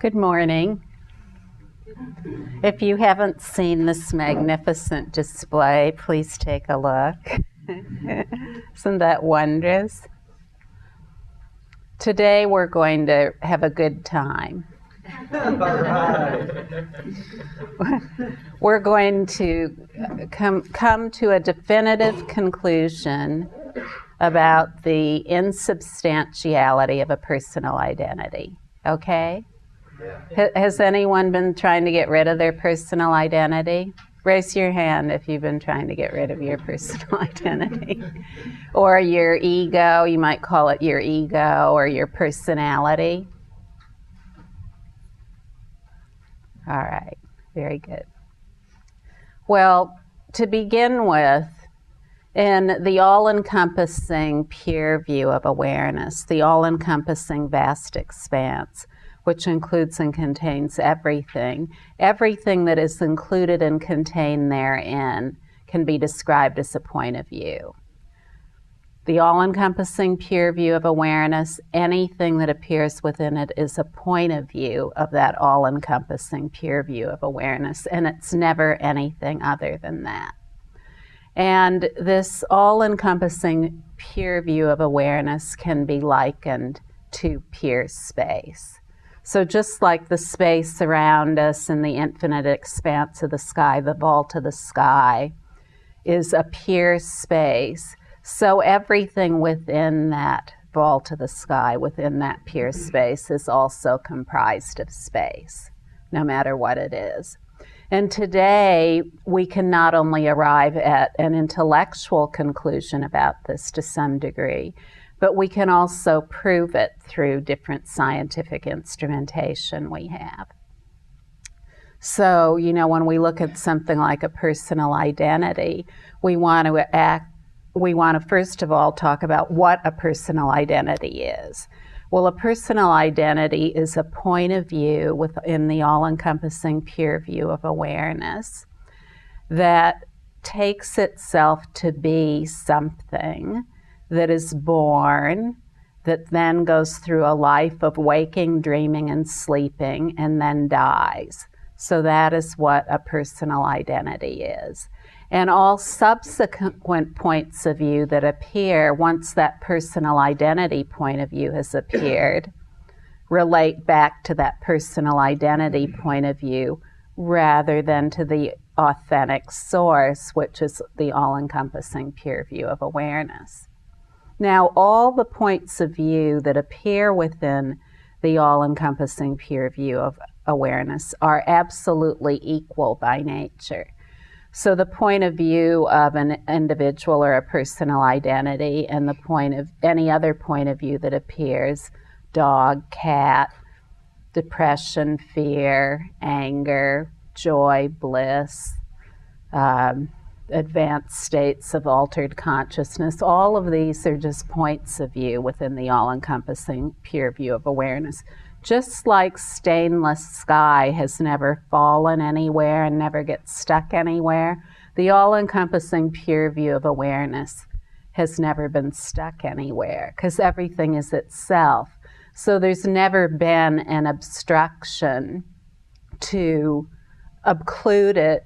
Good morning. If you haven't seen this magnificent display, please take a look. Isn't that wondrous? Today we're going to have a good time. All right. We're going to come to a definitive conclusion about the insubstantiality of a personal identity. Okay? Has anyone been trying to get rid of their personal identity? Raise your hand if you've been trying to get rid of your personal identity. Or your ego, you might call it your ego or your personality. All right, very good. Well, to begin with, in the all-encompassing pure view of awareness, the all-encompassing vast expanse, which includes and contains everything that is included and contained therein can be described as a point of view. The all-encompassing pure view of awareness, anything that appears within it is a point of view of that all-encompassing pure view of awareness, and it's never anything other than that. And this all-encompassing pure view of awareness can be likened to pure space. So just like the space around us in the infinite expanse of the sky, the vault of the sky, is a pure space, so everything within that vault of the sky, within that pure space, is also comprised of space, no matter what it is. And today, we can not only arrive at an intellectual conclusion about this to some degree, but we can also prove it through different scientific instrumentation we have. So, when we look at something like a personal identity, we want to first of all talk about what a personal identity is. Well, a personal identity is a point of view within the all-encompassing pure view of awareness that takes itself to be something that is born, that then goes through a life of waking, dreaming, and sleeping, and then dies. So that is what a personal identity is. And all subsequent points of view that appear once that personal identity point of view has appeared relate back to that personal identity point of view rather than to the authentic source, which is the all-encompassing pure view of awareness. Now, all the points of view that appear within the all-encompassing pure view of awareness are absolutely equal by nature. So the point of view of an individual or a personal identity and the point of any other point of view that appears, dog, cat, depression, fear, anger, joy, bliss, advanced states of altered consciousness, all of these are just points of view within the all-encompassing pure view of awareness. Just like stainless sky has never fallen anywhere and never gets stuck anywhere, the all-encompassing pure view of awareness has never been stuck anywhere because everything is itself. So there's never been an obstruction to occlude it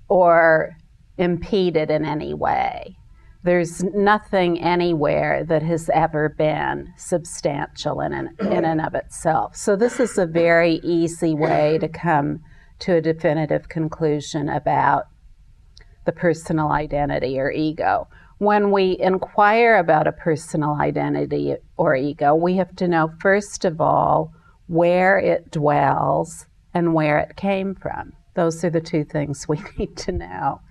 or impede it in any way. There's nothing anywhere that has ever been substantial in and of itself. So this is a very easy way to come to a definitive conclusion about the personal identity or ego. When we inquire about a personal identity or ego, we have to know, first of all, where it dwells and where it came from. Those are the two things we need to know.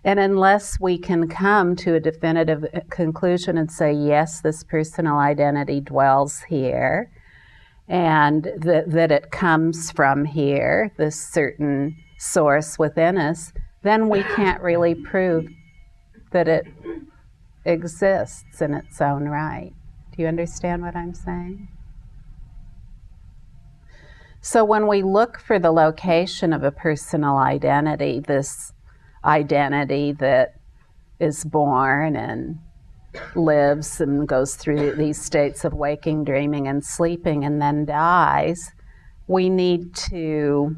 And unless we can come to a definitive conclusion and say, yes, this personal identity dwells here, and that it comes from here, this certain source within us, then we can't really prove that it exists in its own right. Do you understand what I'm saying? So when we look for the location of a personal identity, this identity that is born and lives and goes through these states of waking, dreaming, and sleeping and then dies, we need to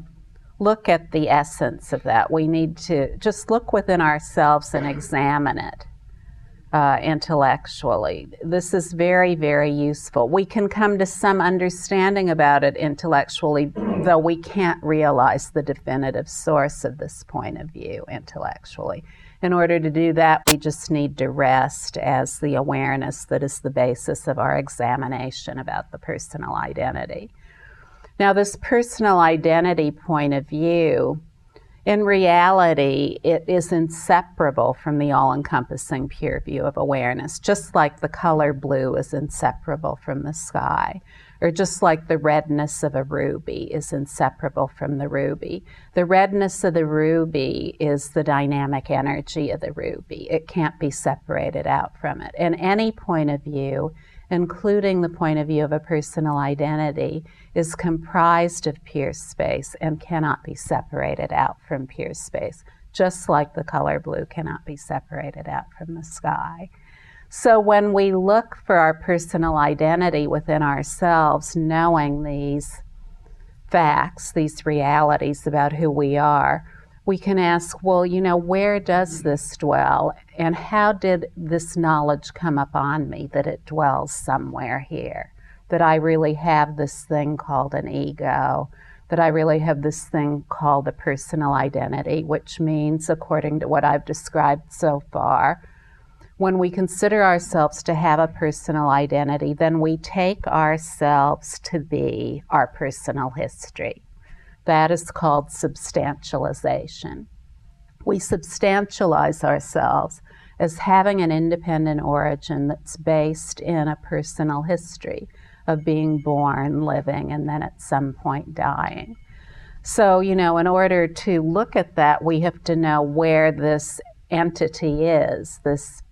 look at the essence of that. We need to just look within ourselves and examine it intellectually. This is very, very useful. We can come to some understanding about it intellectually, though we can't realize the definitive source of this point of view intellectually. In order to do that, we just need to rest as the awareness that is the basis of our examination about the personal identity. Now, this personal identity point of view, in reality, it is inseparable from the all-encompassing pure view of awareness, just like the color blue is inseparable from the sky, or just like the redness of a ruby is inseparable from the ruby. The redness of the ruby is the dynamic energy of the ruby. It can't be separated out from it. And any point of view, including the point of view of a personal identity, is comprised of pure space and cannot be separated out from pure space, just like the color blue cannot be separated out from the sky. So when we look for our personal identity within ourselves, knowing these facts, these realities about who we are, we can ask, well, where does this dwell? And how did this knowledge come upon me that it dwells somewhere here? That I really have this thing called an ego, that I really have this thing called a personal identity, which means, according to what I've described so far, when we consider ourselves to have a personal identity, then we take ourselves to be our personal history. That is called substantialization. We substantialize ourselves as having an independent origin that's based in a personal history of being born, living, and then at some point dying. So, in order to look at that, we have to know where this entity is, this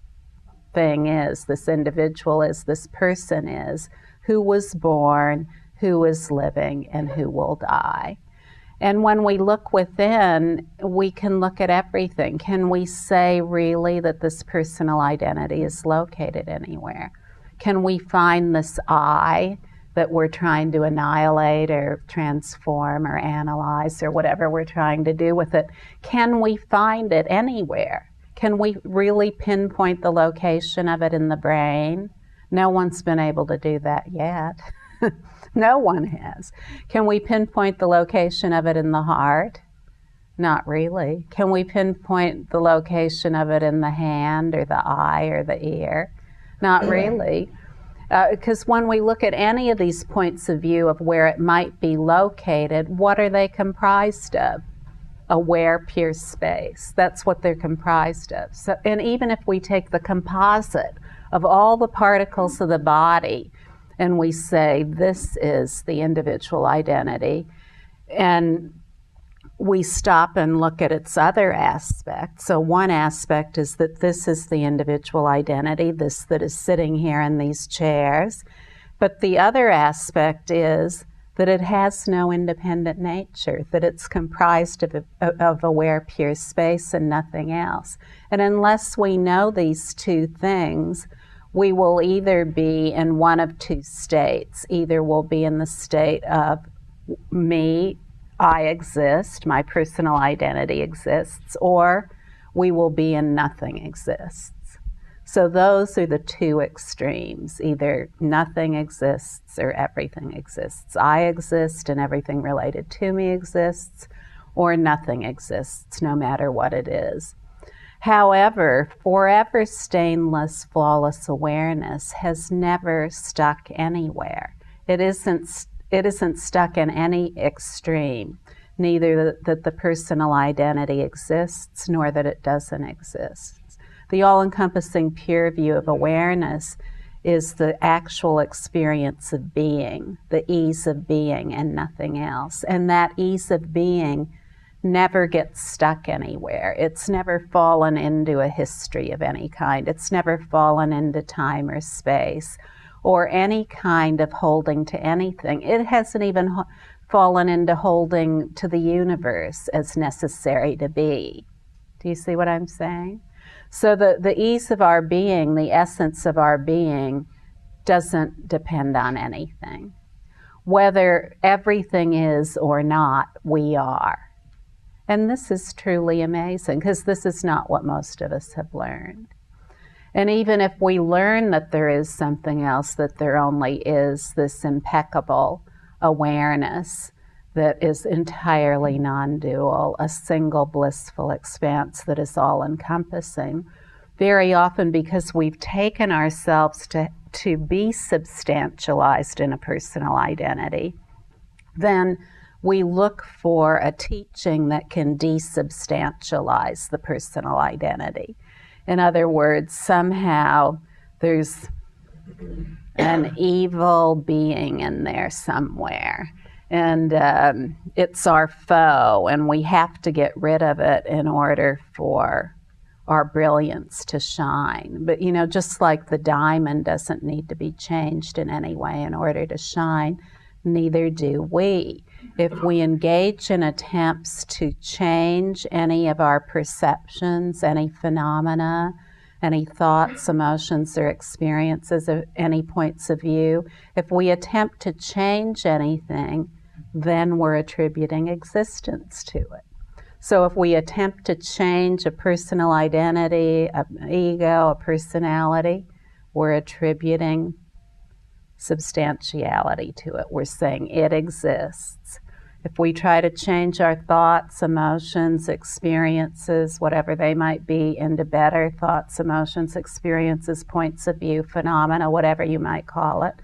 thing is, this individual is, this person is, who was born, who is living, and who will die. And when we look within, we can look at everything. Can we say really that this personal identity is located anywhere? Can we find this I that we're trying to annihilate or transform or analyze or whatever we're trying to do with it? Can we find it anywhere? Can we really pinpoint the location of it in the brain? No one's been able to do that yet. No one has. Can we pinpoint the location of it in the heart? Not really. Can we pinpoint the location of it in the hand or the eye or the ear? Not really. Because when we look at any of these points of view of where it might be located, what are they comprised of? Aware pure space. That's what they're comprised of. So, and even if we take the composite of all the particles of the body and we say this is the individual identity, and we stop and look at its other aspects. So one aspect is that this is the individual identity, this that is sitting here in these chairs. But the other aspect is that it has no independent nature, that it's comprised of aware pure space and nothing else. And unless we know these two things, we will either be in one of two states. Either we'll be in the state of me, I exist, my personal identity exists, or we will be in nothing exists. So those are the two extremes. Either nothing exists or everything exists. I exist and everything related to me exists, or nothing exists, no matter what it is. However, forever stainless, flawless awareness has never stuck anywhere. It isn't stuck in any extreme, neither that the personal identity exists nor that it doesn't exist. The all-encompassing pure view of awareness is the actual experience of being, the ease of being and nothing else. And that ease of being never gets stuck anywhere. It's never fallen into a history of any kind. It's never fallen into time or space or any kind of holding to anything. It hasn't even fallen into holding to the universe as necessary to be. Do you see what I'm saying? So the ease of our being, the essence of our being, doesn't depend on anything. whether everything is or not, we are. And this is truly amazing, because this is not what most of us have learned. And even if we learn that there is something else, that there only is this impeccable awareness that is entirely non-dual, a single blissful expanse that is all-encompassing, very often because we've taken ourselves to be substantialized in a personal identity, then we look for a teaching that can desubstantialize the personal identity. In other words, somehow there's an evil being in there somewhere, and it's our foe, and we have to get rid of it in order for our brilliance to shine. But just like the diamond doesn't need to be changed in any way in order to shine, neither do we. If we engage in attempts to change any of our perceptions, any phenomena, any thoughts, emotions, or experiences, or any points of view, if we attempt to change anything, then we're attributing existence to it. So if we attempt to change a personal identity, an ego, a personality, we're attributing substantiality to it. We're saying it exists. If we try to change our thoughts, emotions, experiences, whatever they might be, into better thoughts, emotions, experiences, points of view, phenomena, whatever you might call it,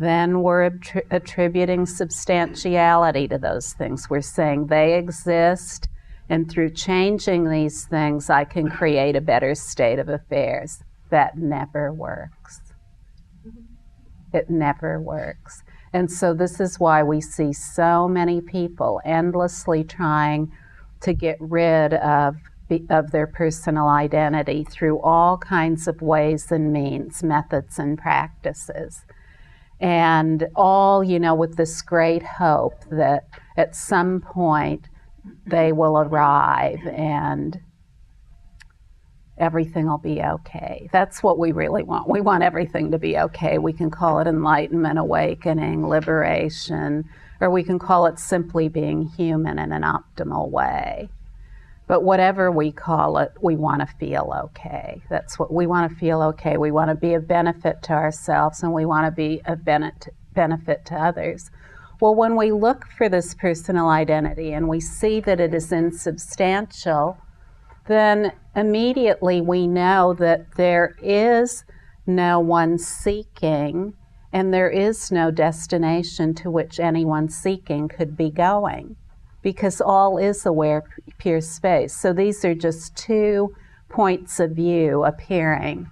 then we're attributing substantiality to those things. We're saying they exist, and through changing these things, I can create a better state of affairs. That never works. It never works. And so this is why we see so many people endlessly trying to get rid of their personal identity through all kinds of ways and means, methods and practices. And all, with this great hope that at some point they will arrive and everything will be okay. That's what we really want. We want everything to be okay. We can call it enlightenment, awakening, liberation, or we can call it simply being human in an optimal way. But whatever we call it, we want to feel okay. That's what we want to feel okay. We want to be of benefit to ourselves, and we want to be of benefit to others. Well, when we look for this personal identity and we see that it is insubstantial, then immediately we know that there is no one seeking, and there is no destination to which anyone seeking could be going, because all is aware, pure space. So these are just two points of view appearing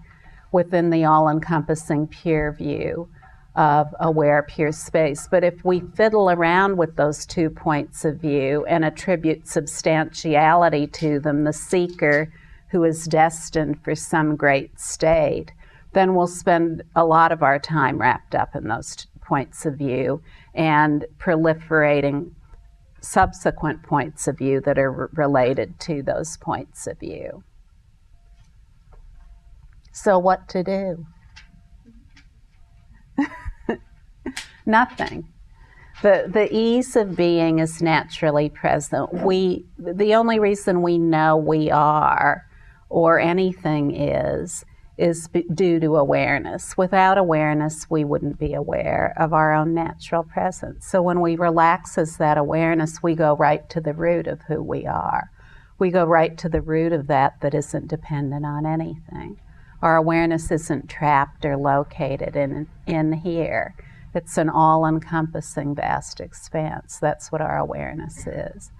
within the all-encompassing pure view of aware, pure space. But if we fiddle around with those 2 points of view and attribute substantiality to them, the seeker who is destined for some great state, then we'll spend a lot of our time wrapped up in those points of view and proliferating subsequent points of view that are related to those points of view. So what to do? Nothing. The ease of being is naturally present. The only reason we know we are, or anything is due to awareness. Without awareness, we wouldn't be aware of our own natural presence. So when we relax as that awareness, we go right to the root of who we are. We go right to the root of that isn't dependent on anything. Our awareness isn't trapped or located in here. It's an all-encompassing vast expanse. That's what our awareness is.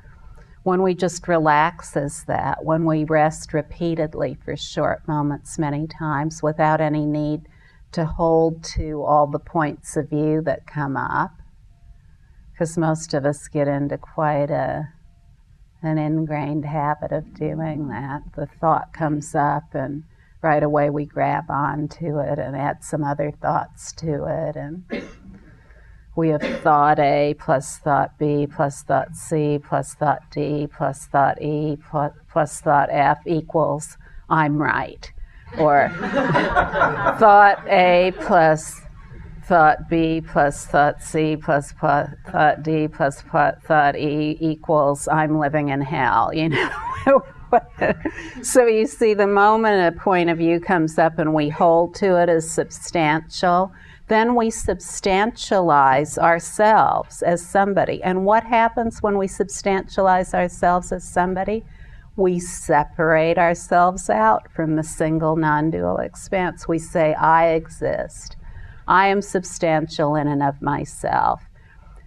When we just relax as that, when we rest repeatedly for short moments many times without any need to hold to all the points of view that come up, because most of us get into quite an ingrained habit of doing that. The thought comes up and right away we grab onto it and add some other thoughts to it, and we have thought A plus thought B plus thought C plus thought D plus thought E plus thought F equals I'm right. Or thought A plus thought B plus thought C plus thought D plus thought E equals I'm living in hell, you know. So you see, the moment a point of view comes up and we hold to it as substantial, then we substantialize ourselves as somebody. And what happens when we substantialize ourselves as somebody? We separate ourselves out from the single non-dual expanse. We say, I exist. I am substantial in and of myself,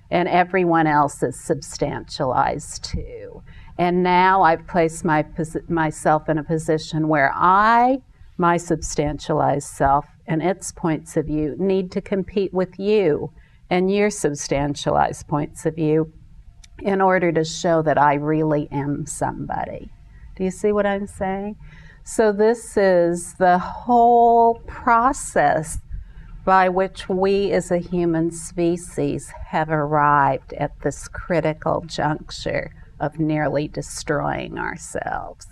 and everyone else is substantialized too. And now I've placed myself in a position where my substantialized self and its points of view need to compete with you and your substantialized points of view in order to show that I really am somebody. Do you see what I'm saying? So this is the whole process by which we as a human species have arrived at this critical juncture of nearly destroying ourselves.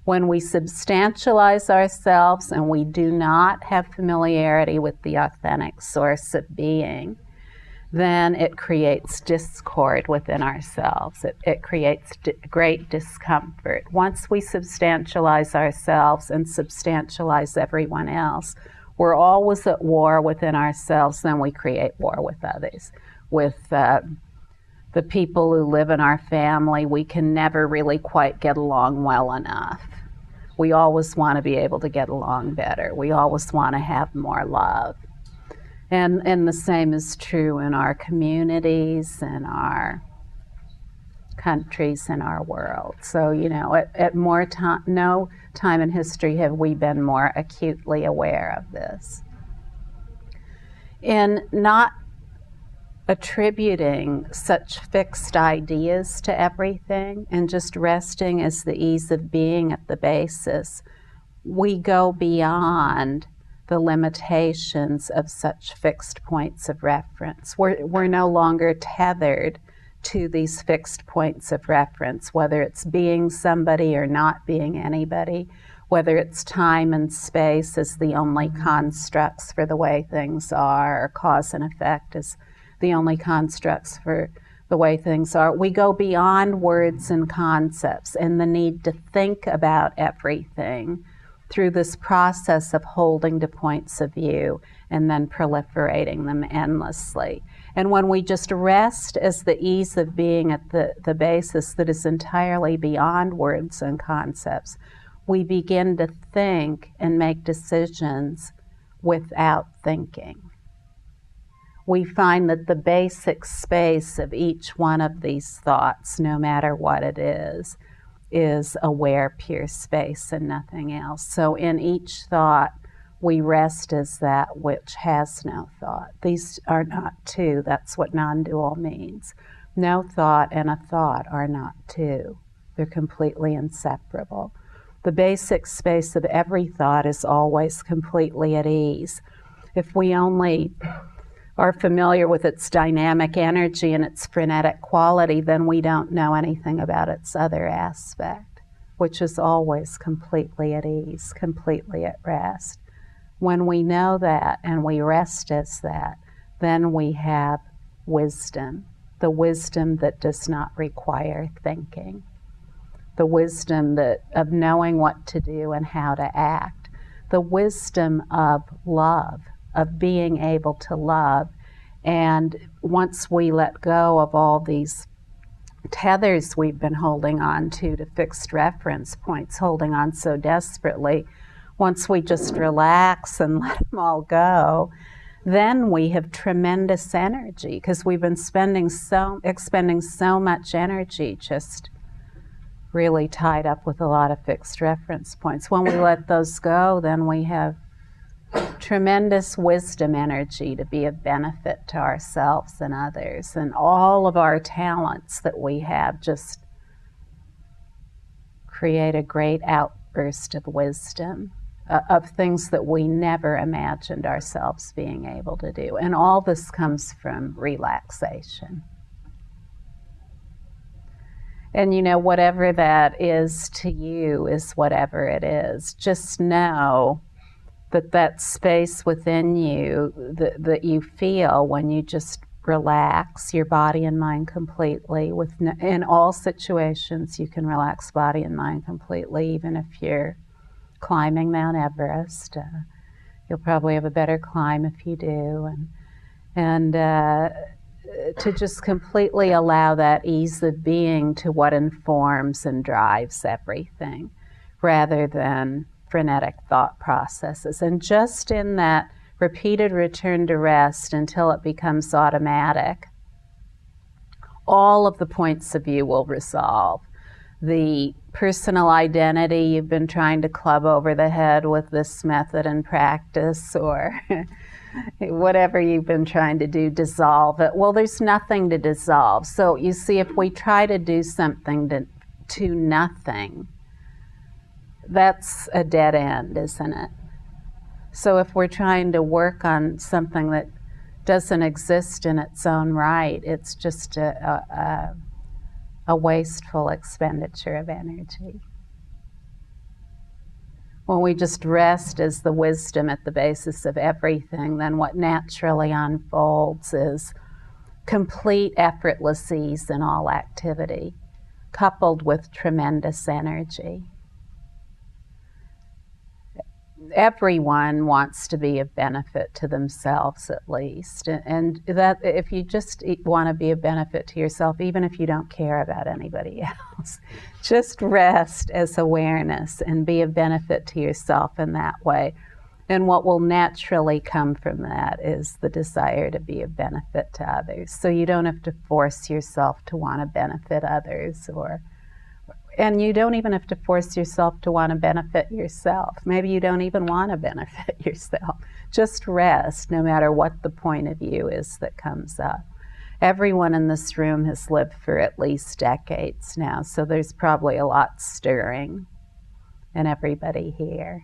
When we substantialize ourselves and we do not have familiarity with the authentic source of being, then it creates discord within ourselves. It creates great discomfort. Once we substantialize ourselves and substantialize everyone else, we're always at war within ourselves, then we create war with others. With the people who live in our family, we can never really quite get along well enough. We always want to be able to get along better. We always want to have more love. And the same is true in our communities and our countries and our world. So, you know, at no time in history have we been more acutely aware of this. In not attributing such fixed ideas to everything and just resting as the ease of being at the basis, we go beyond the limitations of such fixed points of reference. We're no longer tethered to these fixed points of reference, whether it's being somebody or not being anybody, whether it's time and space as the only constructs for the way things are, or cause and effect as the only constructs for the way things are. We go beyond words and concepts and the need to think about everything through this process of holding to points of view and then proliferating them endlessly. And when we just rest as the ease of being at the basis that is entirely beyond words and concepts, we begin to think and make decisions without thinking. We find that the basic space of each one of these thoughts, no matter what it is aware, pure space and nothing else. So in each thought, we rest as that which has no thought. These are not two. That's what non-dual means. No thought and a thought are not two. They're completely inseparable. The basic space of every thought is always completely at ease. If we only are familiar with its dynamic energy and its frenetic quality, then we don't know anything about its other aspect, which is always completely at ease, completely at rest. When we know that and we rest as that, then we have wisdom, the wisdom that does not require thinking, the wisdom of knowing what to do and how to act, the wisdom of love, of being able to love. And once we let go of all these tethers we've been holding on to fixed reference points, holding on so desperately, once we just relax and let them all go, then we have tremendous energy, because we've been expending so much energy just really tied up with a lot of fixed reference points. When we let those go, then we have tremendous wisdom energy to be of benefit to ourselves and others, and all of our talents that we have just create a great outburst of wisdom, of things that we never imagined ourselves being able to do. And all this comes from relaxation. And you know, whatever that is to you is whatever it is. Just know that space within you that you feel when you just relax your body and mind completely. In all situations, you can relax body and mind completely, even if you're climbing Mount Everest. You'll probably have a better climb if you do. And to just completely allow that ease of being to what informs and drives everything, rather than frenetic thought processes. And just in that repeated return to rest until it becomes automatic, all of the points of view will resolve. The personal identity you've been trying to club over the head with this method and practice, or whatever you've been trying to do, dissolve it. Well, there's nothing to dissolve. So you see, if we try to do something to nothing, that's a dead end, isn't it? So if we're trying to work on something that doesn't exist in its own right, it's just a wasteful expenditure of energy. When we just rest as the wisdom at the basis of everything, then what naturally unfolds is complete effortless ease in all activity, coupled with tremendous energy. Everyone wants to be of benefit to themselves, at least. And that if you just want to be of benefit to yourself, even if you don't care about anybody else, just rest as awareness and be of benefit to yourself in that way. And what will naturally come from that is the desire to be of benefit to others. So you don't have to force yourself to want to benefit others, and you don't even have to force yourself to want to benefit yourself. Maybe you don't even want to benefit yourself. Just rest, no matter what the point of view is that comes up. Everyone in this room has lived for at least decades now, so there's probably a lot stirring in everybody here.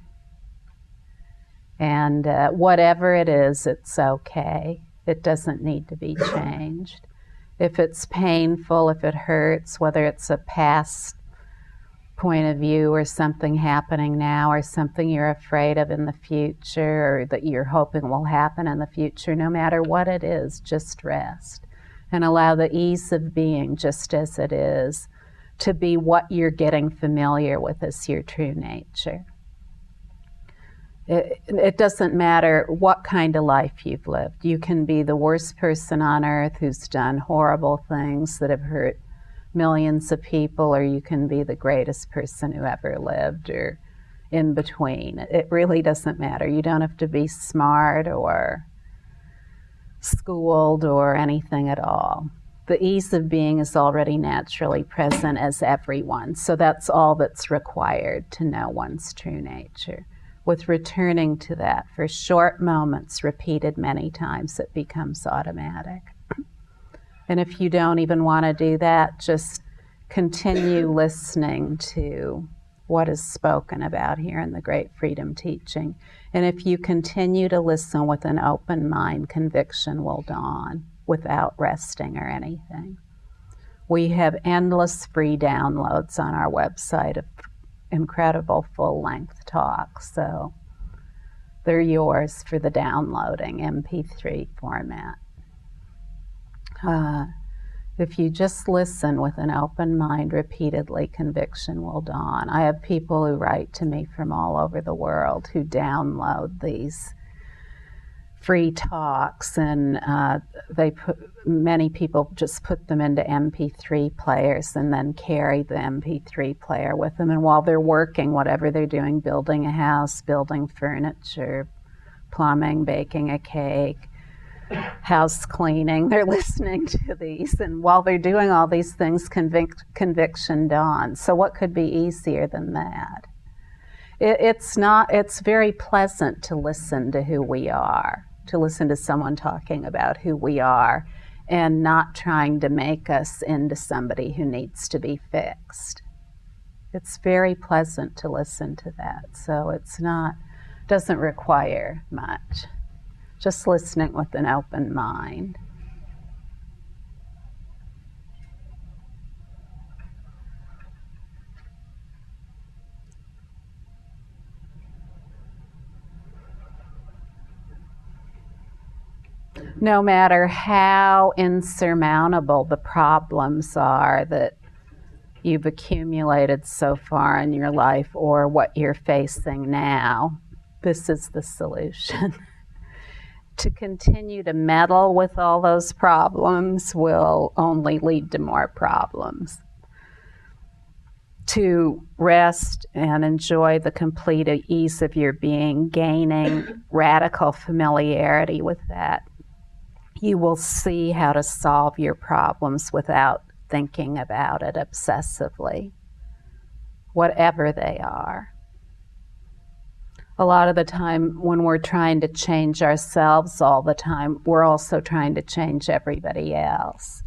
And whatever it is, it's okay. It doesn't need to be changed. If it's painful, if it hurts, whether it's a past point of view or something happening now or something you're afraid of in the future or that you're hoping will happen in the future, no matter what it is, just rest and allow the ease of being just as it is to be what you're getting familiar with as your true nature. It doesn't matter what kind of life you've lived. You can be the worst person on earth who's done horrible things that have hurt millions of people, or you can be the greatest person who ever lived, or in between. It really doesn't matter. You don't have to be smart or schooled or anything at all. The ease of being is already naturally present as everyone, so that's all that's required to know one's true nature. With returning to that for short moments, repeated many times, it becomes automatic. And if you don't even want to do that, just continue listening to what is spoken about here in the Great Freedom Teaching. And if you continue to listen with an open mind, conviction will dawn without resting or anything. We have endless free downloads on our website of incredible full-length talks, so they're yours for the downloading, MP3 format. If you just listen with an open mind repeatedly, conviction will dawn. I have people who write to me from all over the world who download these free talks, and many people just put them into MP3 players and then carry the MP3 player with them. And while they're working, whatever they're doing, building a house, building furniture, plumbing, baking a cake, house cleaning, they're listening to these. And while they're doing all these things, conviction dawns. So what could be easier than that? It's very pleasant to listen to who we are, to listen to someone talking about who we are and not trying to make us into somebody who needs to be fixed. It's very pleasant to listen to that. So doesn't require much. Just listening with an open mind. No matter how insurmountable the problems are that you've accumulated so far in your life or what you're facing now, this is the solution. To continue to meddle with all those problems will only lead to more problems. To rest and enjoy the complete ease of your being, gaining radical familiarity with that, you will see how to solve your problems without thinking about it obsessively, whatever they are. A lot of the time when we're trying to change ourselves all the time, we're also trying to change everybody else.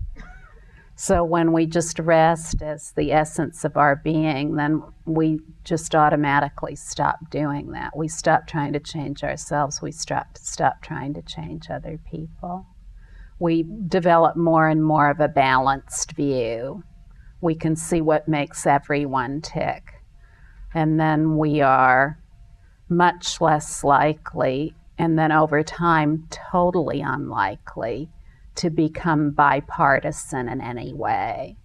So when we just rest as the essence of our being, then we just automatically stop doing that. We stop trying to change ourselves. We stop trying to change other people. We develop more and more of a balanced view. We can see what makes everyone tick. And then we are much less likely, and then over time, totally unlikely to become bipartisan in any way.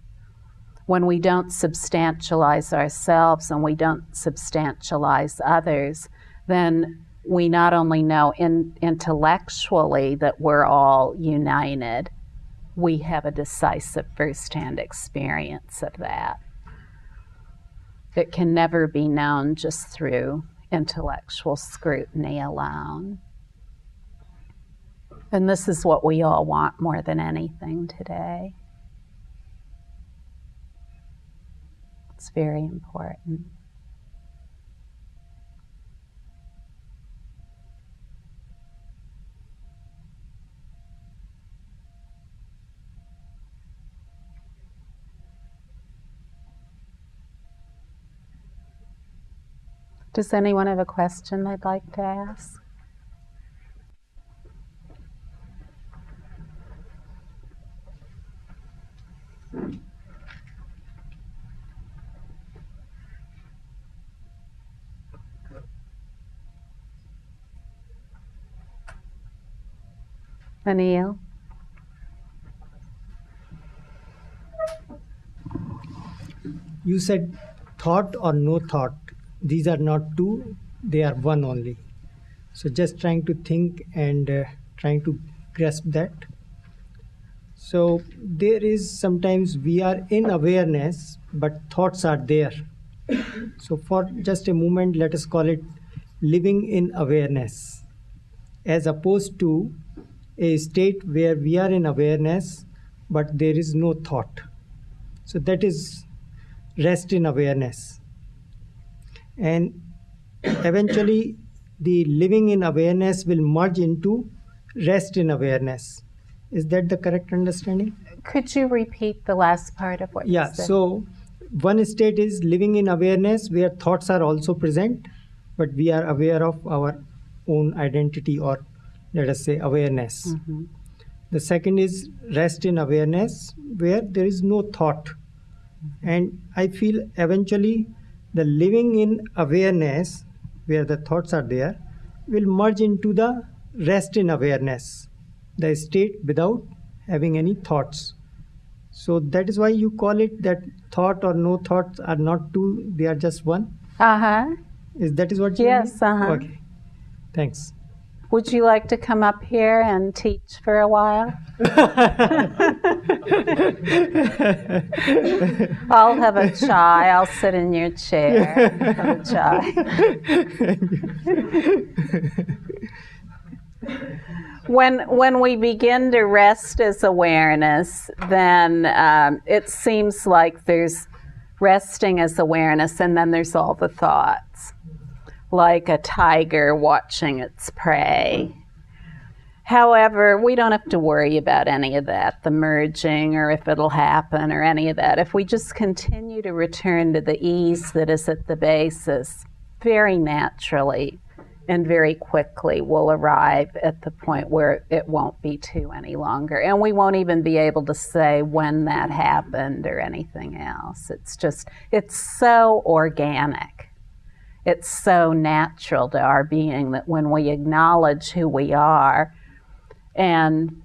When we don't substantialize ourselves and we don't substantialize others, then we not only know intellectually that we're all united, we have a decisive firsthand experience of that. It can never be known just through intellectual scrutiny alone. And this is what we all want more than anything today. It's very important. Does anyone have a question they'd like to ask? Anil? You said thought or no thought. These are not two, they are one only. So just trying to think and trying to grasp that. So there is sometimes we are in awareness, but thoughts are there. So for just a moment, let us call it living in awareness, as opposed to a state where we are in awareness, but there is no thought. So that is rest in awareness. And eventually the living in awareness will merge into rest in awareness. Is that the correct understanding? Could you repeat the last part of what you said? So one state is living in awareness where thoughts are also present, but we are aware of our own identity, or let us say awareness. Mm-hmm. The second is rest in awareness where there is no thought. And I feel eventually the living in awareness, where the thoughts are there, will merge into the rest in awareness, the state without having any thoughts. So that is why you call it that thought or no thoughts are not two, they are just one? Uh-huh. That is what you mean? Yes, uh-huh. Okay, thanks. Would you like to come up here and teach for a while? I'll have a chai. I'll sit in your chair and have a chai. When we begin to rest as awareness, then it seems like there's resting as awareness, and then there's all the thoughts, like a tiger watching its prey. However, we don't have to worry about any of that, the merging or if it'll happen or any of that. If we just continue to return to the ease that is at the basis, very naturally and very quickly we'll arrive at the point where it won't be two any longer. And we won't even be able to say when that happened or anything else. It's so organic. It's so natural to our being that when we acknowledge who we are And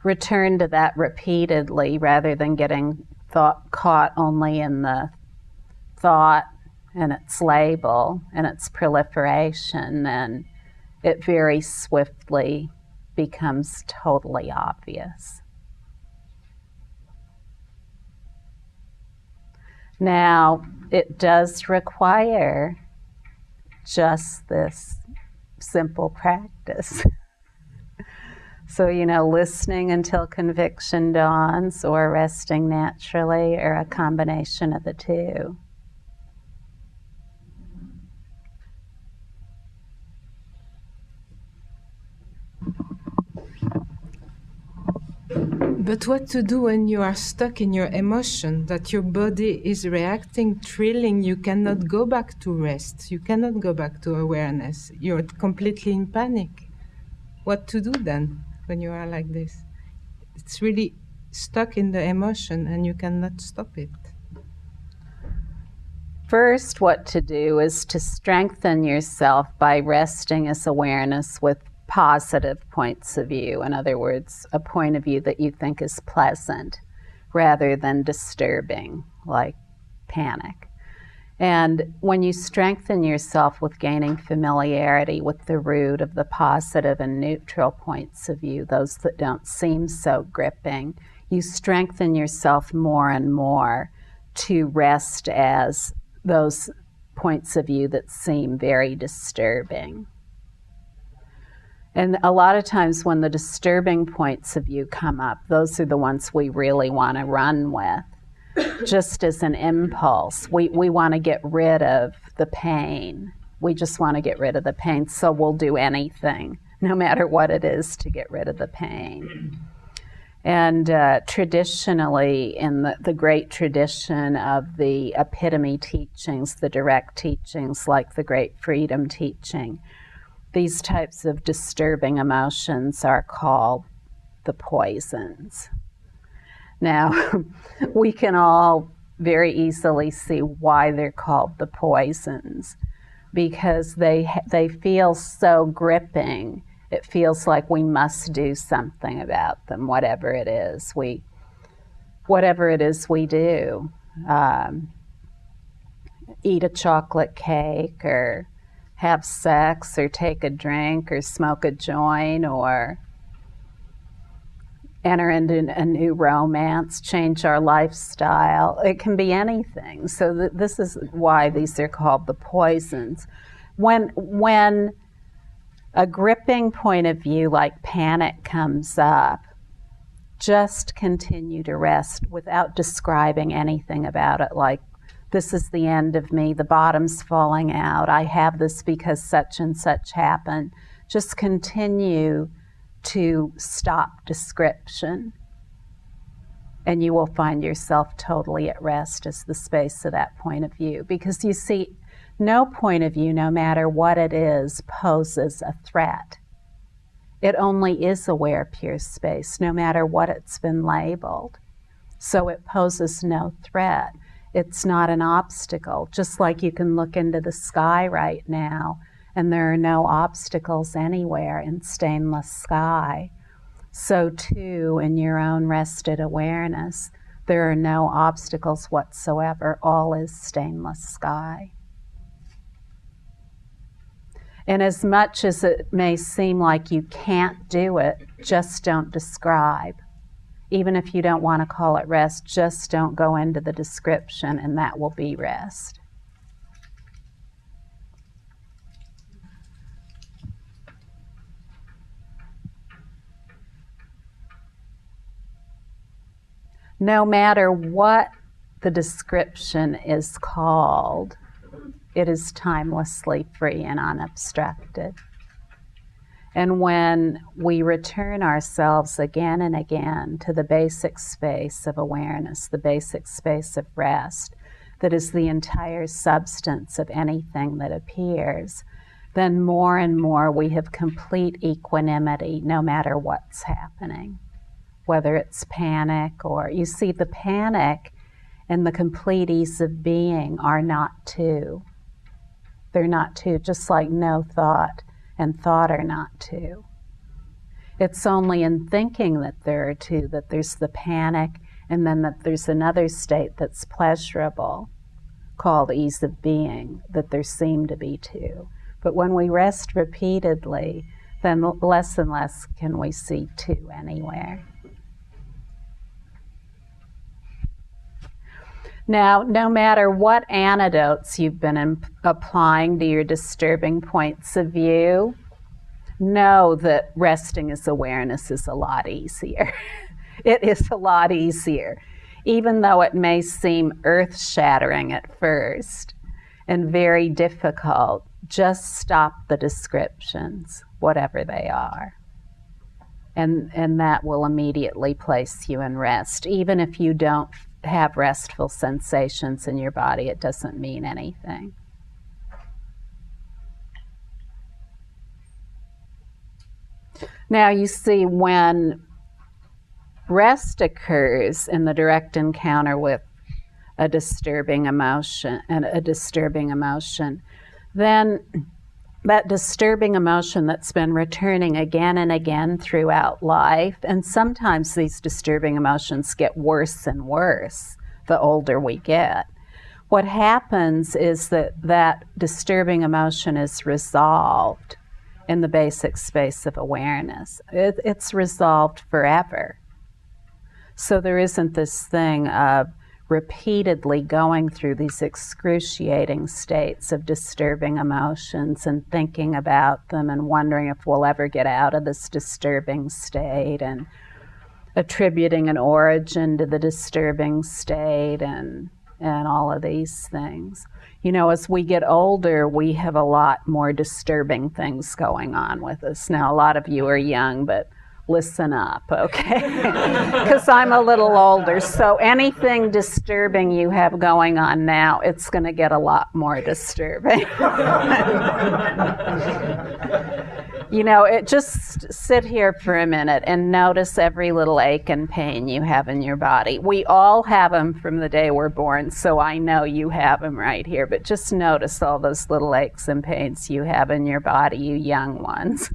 return to that repeatedly rather than getting caught only in the thought and its label and its proliferation, and it very swiftly becomes totally obvious. Now, it does require just this simple practice. So, listening until conviction dawns, or resting naturally, or a combination of the two. But what to do when you are stuck in your emotion, that your body is reacting, thrilling, you cannot go back to rest, you cannot go back to awareness, you're completely in panic. What to do then when you are like this? It's really stuck in the emotion and you cannot stop it. First, what to do is to strengthen yourself by resting as awareness with positive points of view. In other words, a point of view that you think is pleasant rather than disturbing, like panic. And when you strengthen yourself with gaining familiarity with the root of the positive and neutral points of view, those that don't seem so gripping, you strengthen yourself more and more to rest as those points of view that seem very disturbing. And a lot of times when the disturbing points of view come up, those are the ones we really want to run with. Just as an impulse, we want to get rid of the pain. We just want to get rid of the pain, so we'll do anything, no matter what it is, to get rid of the pain. And traditionally, in the great tradition of the epitome teachings, the direct teachings like the Great Freedom Teaching, these types of disturbing emotions are called the poisons. Now, we can all very easily see why they're called the poisons, because they feel so gripping. It feels like we must do something about them, whatever it is we do. Eat a chocolate cake, or have sex, or take a drink, or smoke a joint, or enter into a new romance, change our lifestyle. It can be anything. So this is why these are called the poisons. When a gripping point of view like panic comes up, just continue to rest without describing anything about it, like, this is the end of me, the bottom's falling out, I have this because such and such happened. Just continue to stop description, and you will find yourself totally at rest as the space of that point of view. Because you see, no point of view, no matter what it is, poses a threat. It only is aware pure space, no matter what it's been labeled. So it poses no threat. It's not an obstacle. Just like you can look into the sky right now, and there are no obstacles anywhere in stainless sky. So too, in your own rested awareness, there are no obstacles whatsoever. All is stainless sky. And as much as it may seem like you can't do it, just don't describe. Even if you don't want to call it rest, just don't go into the description, and that will be rest. No matter what the description is called, it is timelessly free and unobstructed. And when we return ourselves again and again to the basic space of awareness, the basic space of rest, that is the entire substance of anything that appears, then more and more we have complete equanimity no matter what's happening. Whether it's panic, or you see, the panic and the complete ease of being are not two. They're not two, just like no thought and thought are not two. It's only in thinking that there are two, that there's the panic, and then that there's another state that's pleasurable, called ease of being, that there seem to be two. But when we rest repeatedly, then less and less can we see two anywhere. Now, no matter what antidotes you've been applying to your disturbing points of view, know that resting as awareness is a lot easier. It is a lot easier, even though it may seem earth-shattering at first and very difficult. Just stop the descriptions, whatever they are. And that will immediately place you in rest. Even if you don't have restful sensations in your body, it doesn't mean anything. Now you see, when rest occurs in the direct encounter with a disturbing emotion, then that disturbing emotion that's been returning again and again throughout life, and sometimes these disturbing emotions get worse and worse the older we get. What happens is that disturbing emotion is resolved in the basic space of awareness. It's resolved forever. So there isn't this thing of repeatedly going through these excruciating states of disturbing emotions and thinking about them and wondering if we'll ever get out of this disturbing state and attributing an origin to the disturbing state and all of these things. You know, as we get older, we have a lot more disturbing things going on with us. Now, a lot of you are young, but listen up, okay? Because I'm a little older, so anything disturbing you have going on now, it's going to get a lot more disturbing. You know, just sit here for a minute and notice every little ache and pain you have in your body. We all have them from the day we're born, so I know you have them right here, but just notice all those little aches and pains you have in your body, you young ones.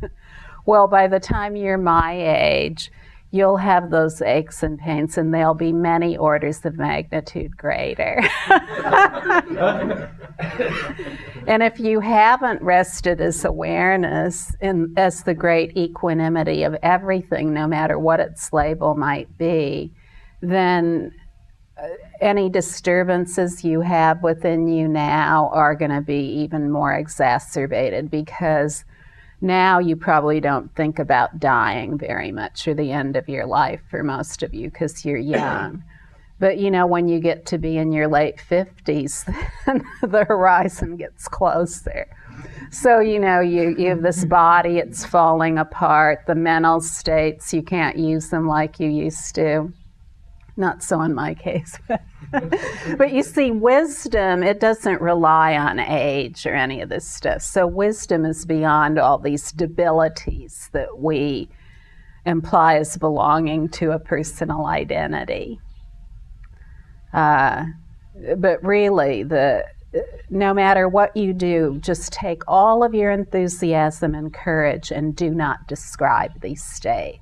Well, by the time you're my age, you'll have those aches and pains, and they'll be many orders of magnitude greater. And if you haven't rested as awareness, as the great equanimity of everything, no matter what its label might be, then any disturbances you have within you now are going to be even more exacerbated, because now you probably don't think about dying very much, or the end of your life for most of you, because you're young. But you know, when you get to be in your late 50s, the horizon gets closer. So you know, you have this body, it's falling apart, the mental states, you can't use them like you used to. Not so in my case. But you see, wisdom, it doesn't rely on age or any of this stuff. So wisdom is beyond all these debilities that we imply as belonging to a personal identity. But really, no matter what you do, just take all of your enthusiasm and courage and do not describe these states.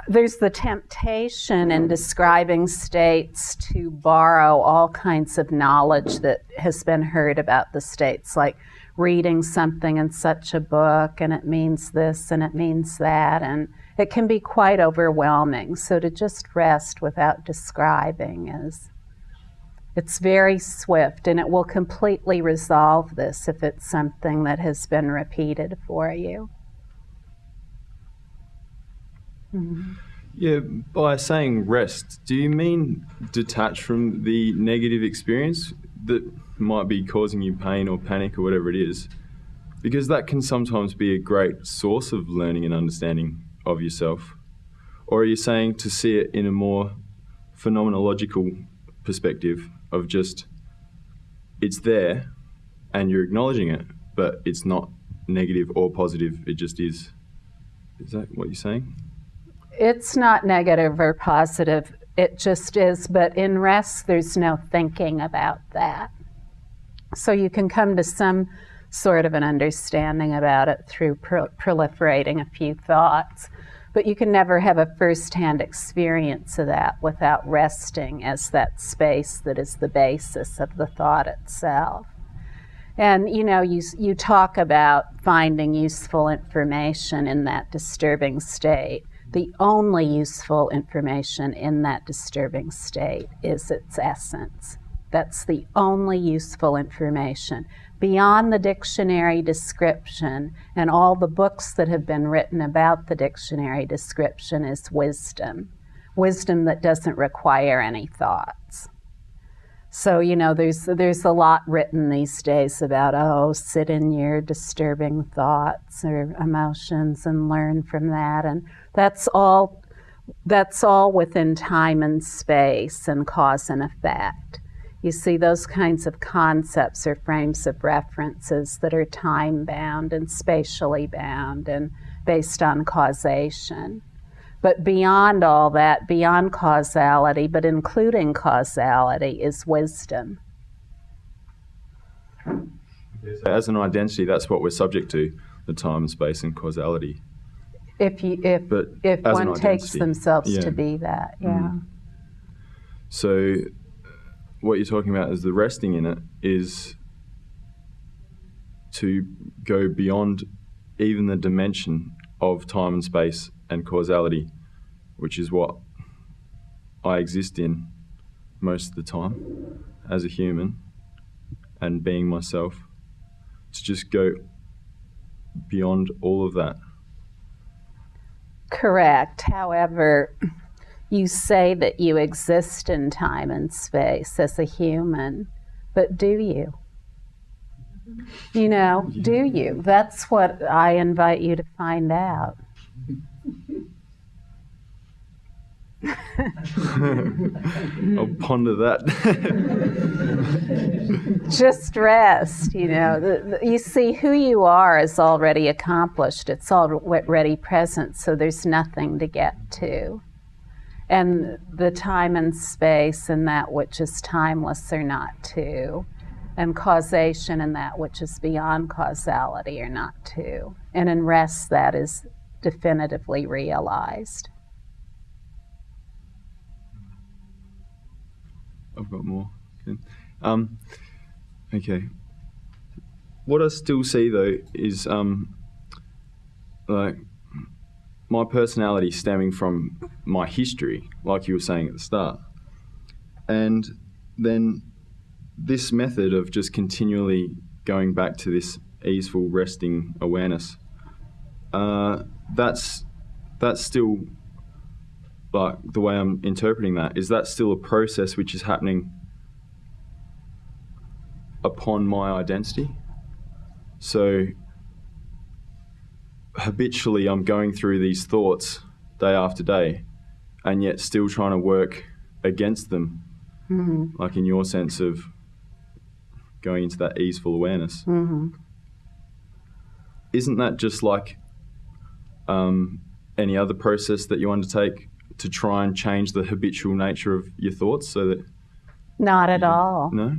There's the temptation in describing states to borrow all kinds of knowledge that has been heard about the states, like reading something in such a book, and it means this and it means that, and it can be quite overwhelming. So to just rest without describing it's very swift, and it will completely resolve this if it's something that has been repeated for you. Mm-hmm. Yeah, by saying rest, do you mean detach from the negative experience that might be causing you pain or panic or whatever it is? Because that can sometimes be a great source of learning and understanding of yourself. Or are you saying to see it in a more phenomenological perspective of just, it's there and you're acknowledging it, but it's not negative or positive, it just is? Is that what you're saying? It's not negative or positive, it just is, but in rest there's no thinking about that. So you can come to some sort of an understanding about it through proliferating a few thoughts. But you can never have a first-hand experience of that without resting as that space that is the basis of the thought itself. And you talk about finding useful information in that disturbing state. The only useful information in that disturbing state is its essence. That's the only useful information. Beyond the dictionary description and all the books that have been written about the dictionary description is wisdom. Wisdom that doesn't require any thoughts. So, there's a lot written these days about, sit in your disturbing thoughts or emotions and learn from that. And that's all within time and space and cause and effect. You see, those kinds of concepts are frames of references that are time-bound and spatially bound and based on causation. But beyond all that, beyond causality, but including causality, is wisdom. As an identity, that's what we're subject to, the time, space, and causality. If one takes themselves to be that, yeah. Mm. So what you're talking about is the resting in it is to go beyond even the dimension of time and space and causality, which is what I exist in most of the time as a human and being myself, to just go beyond all of that. Correct. However, you say that you exist in time and space as a human, but do you? Do you? That's what I invite you to find out. I'll ponder that. Just rest, you see, who you are is already accomplished. It's already present, so there's nothing to get to. And the time and space and that which is timeless are not two. And causation and that which is beyond causality are not two. And in rest, that is definitively realized. I've got more. Okay. What I still see though is like my personality stemming from my history, like you were saying at the start, and then this method of just continually going back to this easeful resting awareness. That's still, like, the way I'm interpreting that, is that still a process which is happening upon my identity? So habitually I'm going through these thoughts day after day and yet still trying to work against them, like in your sense of going into that easeful awareness. Isn't that just like any other process that you undertake to try and change the habitual nature of your thoughts so that... Not at all. No?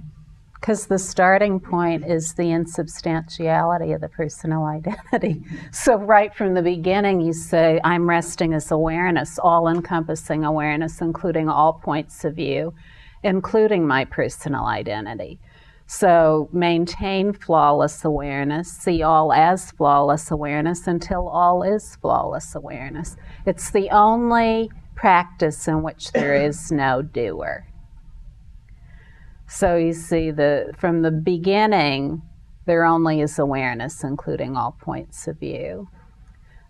Because the starting point is the insubstantiality of the personal identity. So right from the beginning you say, I'm resting as awareness, all-encompassing awareness, including all points of view, including my personal identity. So maintain flawless awareness, see all as flawless awareness until all is flawless awareness. It's the only practice in which there is no doer. So you see, from the beginning, there only is awareness, including all points of view.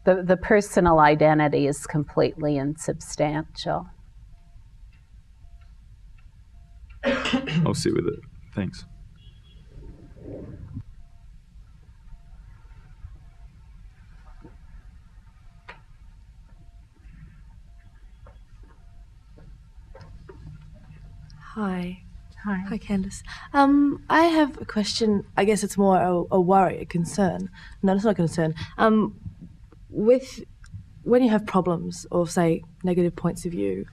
The personal identity is completely insubstantial. I'll sit with it. Thanks. Hi. Hi. Hi, Candice. I have a question. I guess it's more a worry, a concern. No, it's not a concern. When you have problems or, say, negative points of view,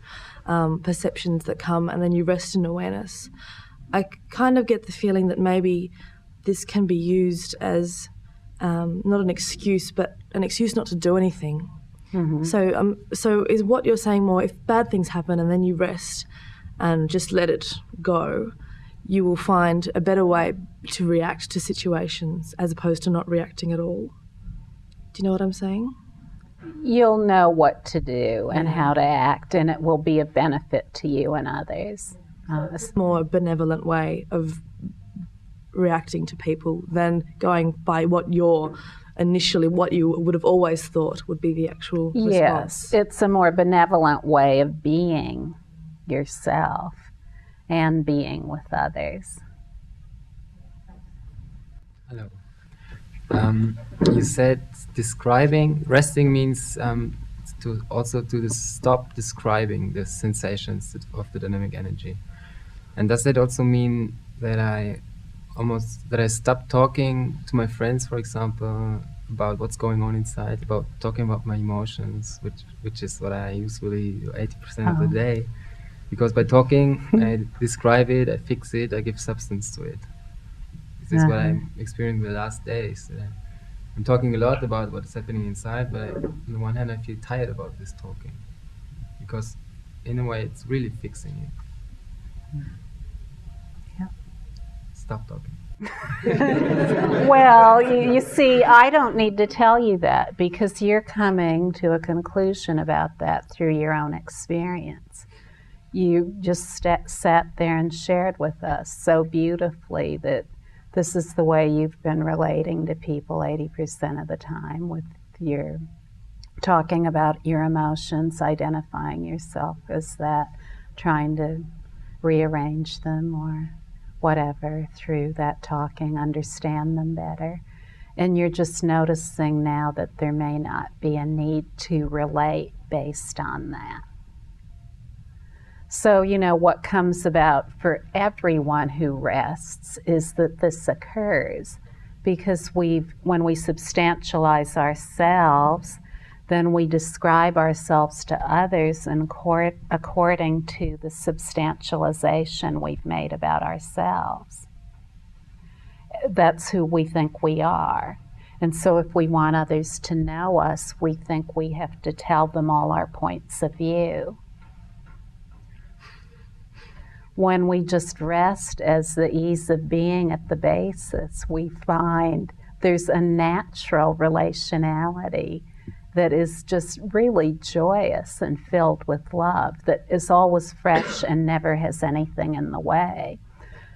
perceptions that come, and then you rest in awareness, I kind of get the feeling that maybe this can be used as not an excuse, but an excuse not to do anything. So is what you're saying more, if bad things happen and then you rest and just let it go, you will find a better way to react to situations as opposed to not reacting at all? Do you know what I'm saying? You'll know what to do and how to act, and it will be a benefit to you and others. It's more a benevolent way of reacting to people than going by what you would have always thought would be the actual response. Yes, it's a more benevolent way of being yourself and being with others. Hello. You said resting means to stop describing the sensations of the dynamic energy. And does that also mean that I stop talking to my friends, for example, about what's going on inside, about talking about my emotions, which is what I usually do 80% of the day. Because by talking, I describe it, I fix it, I give substance to it. This is what I'm experiencing the last days. I'm talking a lot about what is happening inside, but on the one hand, I feel tired about this talking. Because in a way, it's really fixing it. Yeah. Stop talking. Well, you see, I don't need to tell you that because you're coming to a conclusion about that through your own experience. You just sat there and shared with us so beautifully that this is the way you've been relating to people 80% of the time, with your talking about your emotions, identifying yourself as that, trying to rearrange them or whatever through that talking, understand them better. And you're just noticing now that there may not be a need to relate based on that. So, what comes about for everyone who rests is that this occurs because when we substantialize ourselves, then we describe ourselves to others according to the substantialization we've made about ourselves. That's who we think we are. And so if we want others to know us, we think we have to tell them all our points of view. When we just rest as the ease of being at the basis, we find there's a natural relationality that is just really joyous and filled with love, that is always fresh and never has anything in the way.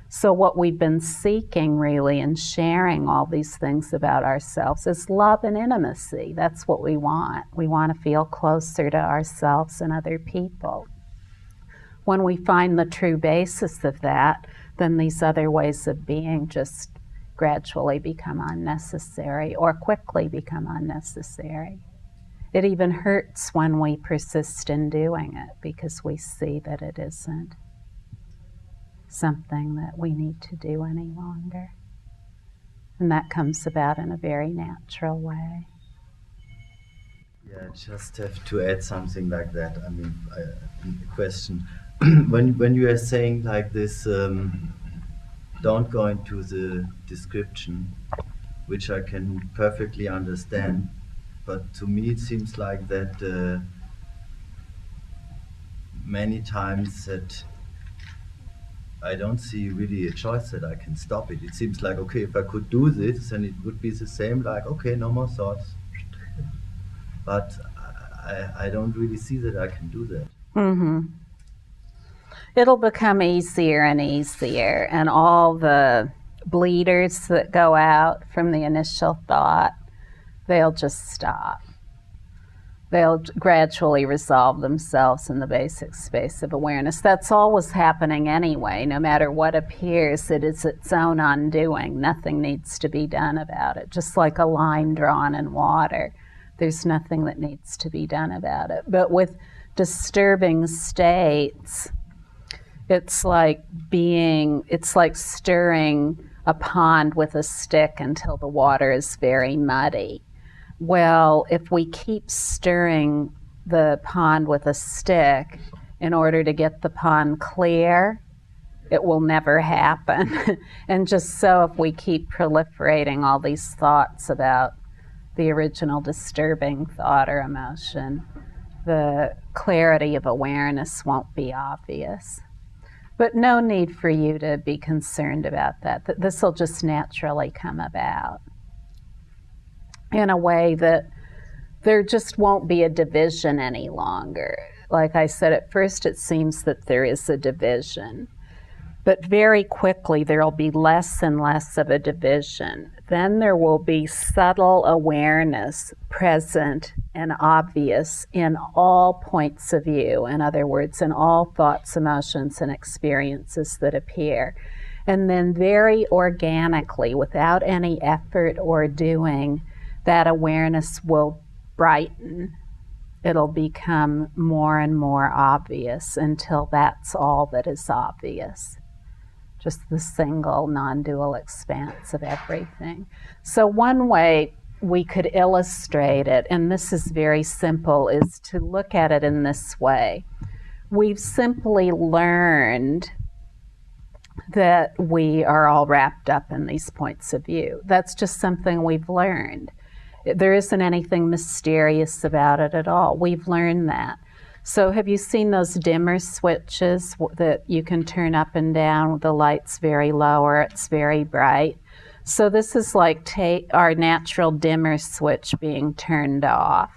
So what we've been seeking really in sharing all these things about ourselves is love and intimacy. That's what we want. We want to feel closer to ourselves and other people. When we find the true basis of that, then these other ways of being just gradually become unnecessary or quickly become unnecessary. It even hurts when we persist in doing it because we see that it isn't something that we need to do any longer. And that comes about in a very natural way. Yeah, I just have to add something like that. I mean, a question. When you are saying like this, don't go into the description, which I can perfectly understand, but to me it seems like that many times that I don't see really a choice that I can stop it. It seems like, okay, if I could do this, then it would be the same, like, okay, no more thoughts. But I don't really see that I can do that. Mm-hmm. It'll become easier and easier, and all the bleeders that go out from the initial thought, they'll just stop. They'll gradually resolve themselves in the basic space of awareness. That's always happening anyway. No matter what appears, it is its own undoing. Nothing needs to be done about it. Just like a line drawn in water, there's nothing that needs to be done about it. But with disturbing states, it's like stirring a pond with a stick until the water is very muddy. Well, if we keep stirring the pond with a stick in order to get the pond clear, it will never happen. And just so if we keep proliferating all these thoughts about the original disturbing thought or emotion, the clarity of awareness won't be obvious. But no need for you to be concerned about that. This will just naturally come about in a way that there just won't be a division any longer. Like I said, at first it seems that there is a division, but very quickly there will be less and less of a division. Then there will be subtle awareness present and obvious in all points of view. In other words, in all thoughts, emotions, and experiences that appear. And then very organically, without any effort or doing, that awareness will brighten. It'll become more and more obvious until that's all that is obvious. Just the single non-dual expanse of everything. So one way we could illustrate it, and this is very simple, is to look at it in this way. We've simply learned that we are all wrapped up in these points of view. That's just something we've learned. There isn't anything mysterious about it at all. We've learned that. So have you seen those dimmer switches that you can turn up and down? The light's very low or it's very bright. So this is like our natural dimmer switch being turned off.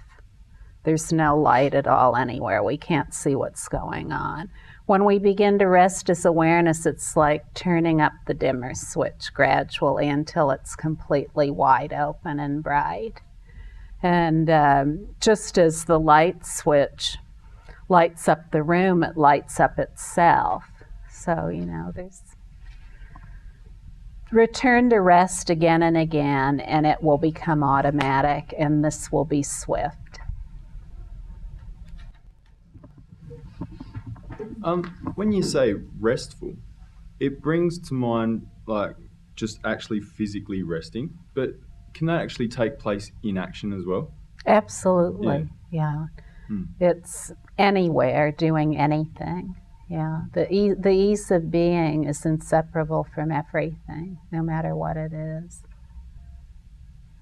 There's no light at all anywhere. We can't see what's going on. When we begin to rest as awareness, it's like turning up the dimmer switch gradually until it's completely wide open and bright. And just as the light switch lights up the room, it lights up itself. So, there's return to rest again and again, and it will become automatic, and this will be swift. When you say restful, it brings to mind like just actually physically resting, but can that actually take place in action as well? Absolutely, yeah. It's anywhere, doing anything. Yeah, the ease of being is inseparable from everything, no matter what it is.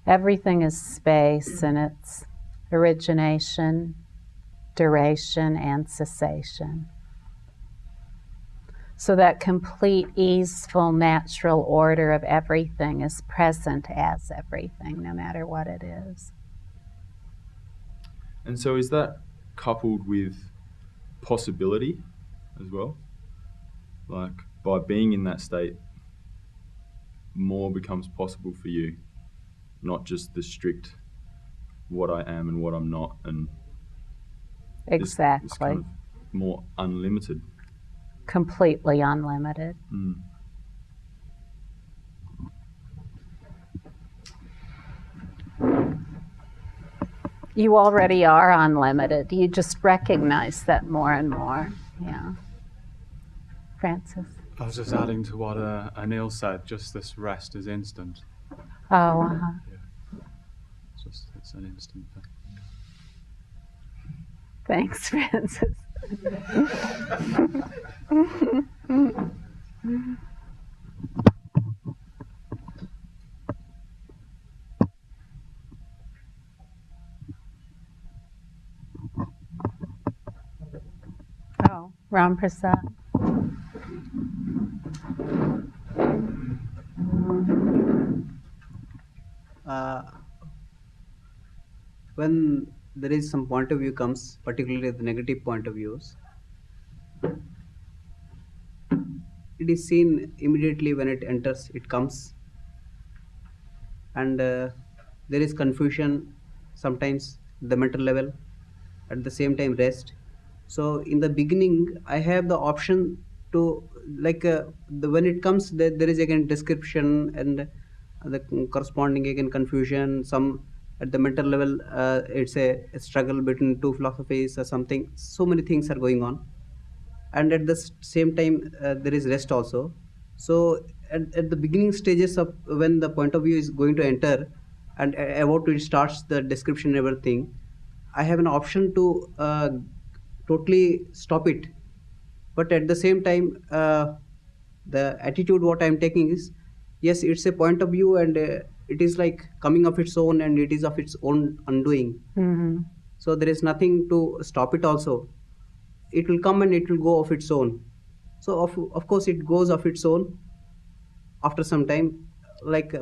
Everything is space, and it's origination, duration, and cessation. So that complete, easeful, natural order of everything is present as everything, no matter what it is. And so is that coupled with possibility as well? Like, by being in that state, more becomes possible for you, not just the strict what I am and what I'm not, and exactly. It's kind of more unlimited. Completely unlimited. You already are unlimited. You just recognize that more and more. Yeah. Francis? I was just adding to what Anil said, just this rest is instant. Oh, uh-huh. Yeah. It's an instant thing. Thanks, Francis. Oh, Ram Prasad. When there is some point of view comes, particularly the negative point of views, it is seen immediately when it enters, it comes, and there is confusion sometimes at the mental level, at the same time rest. So in the beginning I have the option to when it comes, there is again description and the corresponding again confusion. Some at the mental level it's a struggle between two philosophies or something. So many things are going on, and at the same time there is rest also. So at the beginning stages of when the point of view is going to enter and about it starts the description and everything, I have an option to totally stop it. But at the same time The attitude what I'm taking is, yes, it's a point of view, and it is like coming of its own, and it is of its own undoing. So there is nothing to stop it also. It will come and it will go of its own. So of course it goes of its own after some time,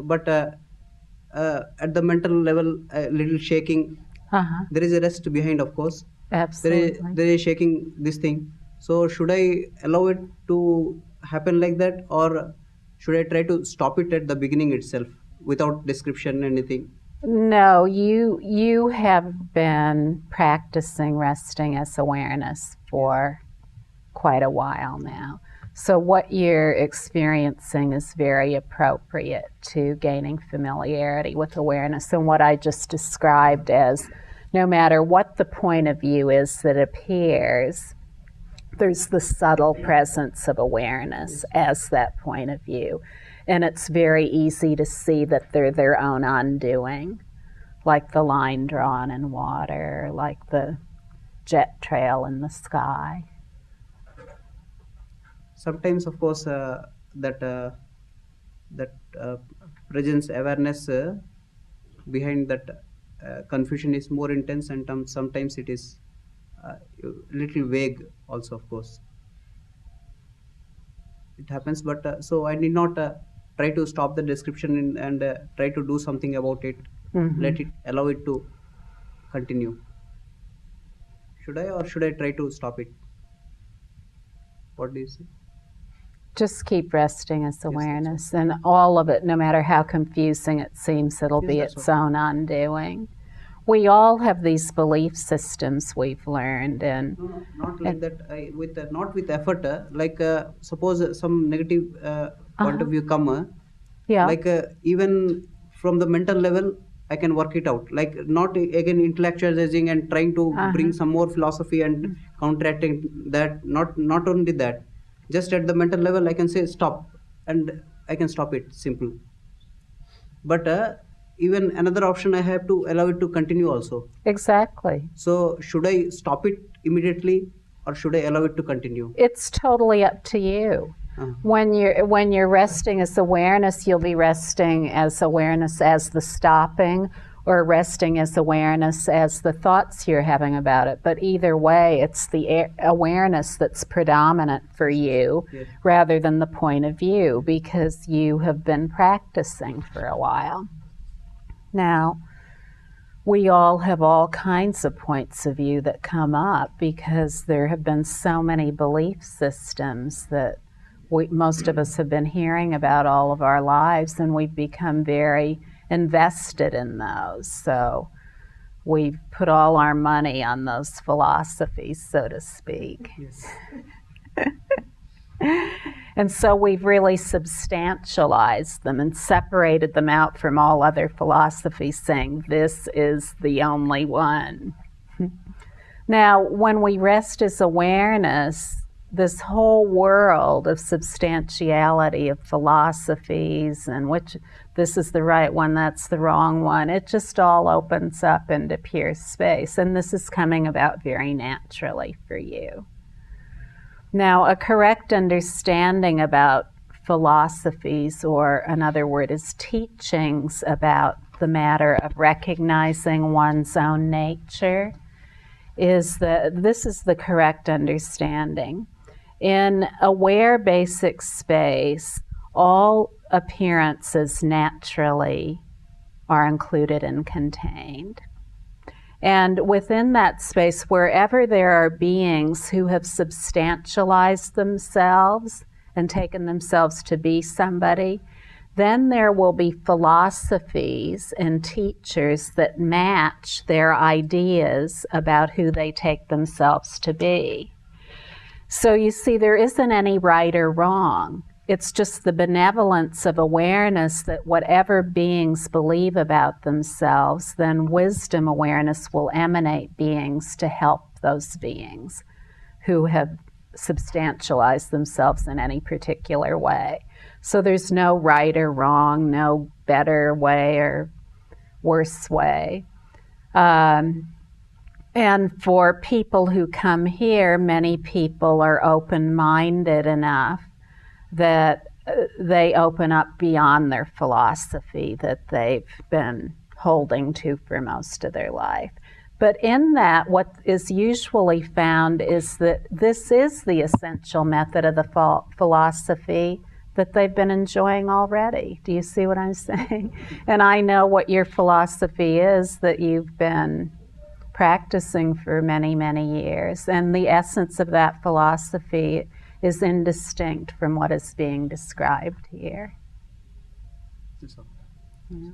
but at the mental level, a little shaking. There is a rest behind, of course. Absolutely. There is shaking this thing. So should I allow it to happen like that, or should I try to stop it at the beginning itself without description, anything? No, you have been practicing resting as awareness for quite a while now. So what you're experiencing is very appropriate to gaining familiarity with awareness, and what I just described as, no matter what the point of view is that appears, there's the subtle presence of awareness as that point of view. And it's very easy to see that they're their own undoing, like the line drawn in water, like the jet trail in the sky. Sometimes, of course, that presence, awareness behind that confusion is more intense, and sometimes it is a little vague also, of course. It happens, but so I need not try to stop the description and try to do something about it. Allow it to continue. Should I, or should I try to stop it? What do you say? Just keep resting as awareness, and all of it, no matter how confusing it seems, it'll be its own undoing. We all have these belief systems we've learned, and no, not like that. Not with effort. Suppose some negative point of view come. Even from the mental level, I can work it out. Like, not again intellectualizing and trying to bring some more philosophy and counteracting that. Not only that, just at the mental level, I can say stop, and I can stop it. Simple. But even another option, I have to allow it to continue also. Exactly. So should I stop it immediately, or should I allow it to continue? It's totally up to you. When you're resting as awareness, you'll be resting as awareness as the stopping, or resting as awareness as the thoughts you're having about it. But either way, it's the awareness that's predominant for you, rather than the point of view, because you have been practicing for a while. Now, we all have all kinds of points of view that come up, because there have been so many belief systems that most of us have been hearing about all of our lives, and we've become very invested in those. So we've put all our money on those philosophies, so to speak. Yes. And so we've really substantialized them and separated them out from all other philosophies, saying this is the only one. Now, when we rest as awareness, this whole world of substantiality of philosophies, and which this is the right one, that's the wrong one, it just all opens up into pure space. And this is coming about very naturally for you. Now, a correct understanding about philosophies, or another word is teachings, about the matter of recognizing one's own nature, is that this is the correct understanding. In aware basic space, all appearances naturally are included and contained. And within that space, wherever there are beings who have substantialized themselves and taken themselves to be somebody, then there will be philosophies and teachers that match their ideas about who they take themselves to be. So you see, there isn't any right or wrong. It's just the benevolence of awareness that whatever beings believe about themselves, then wisdom awareness will emanate beings to help those beings who have substantialized themselves in any particular way. So there's no right or wrong, no better way or worse way. And for people who come here, many people are open-minded enough that they open up beyond their philosophy that they've been holding to for most of their life. But in that, what is usually found is that this is the essential method of the philosophy that they've been enjoying already. Do you see what I'm saying? And I know what your philosophy is that you've been practicing for many, many years. And the essence of that philosophy is indistinct from what is being described here. That's all. Yeah.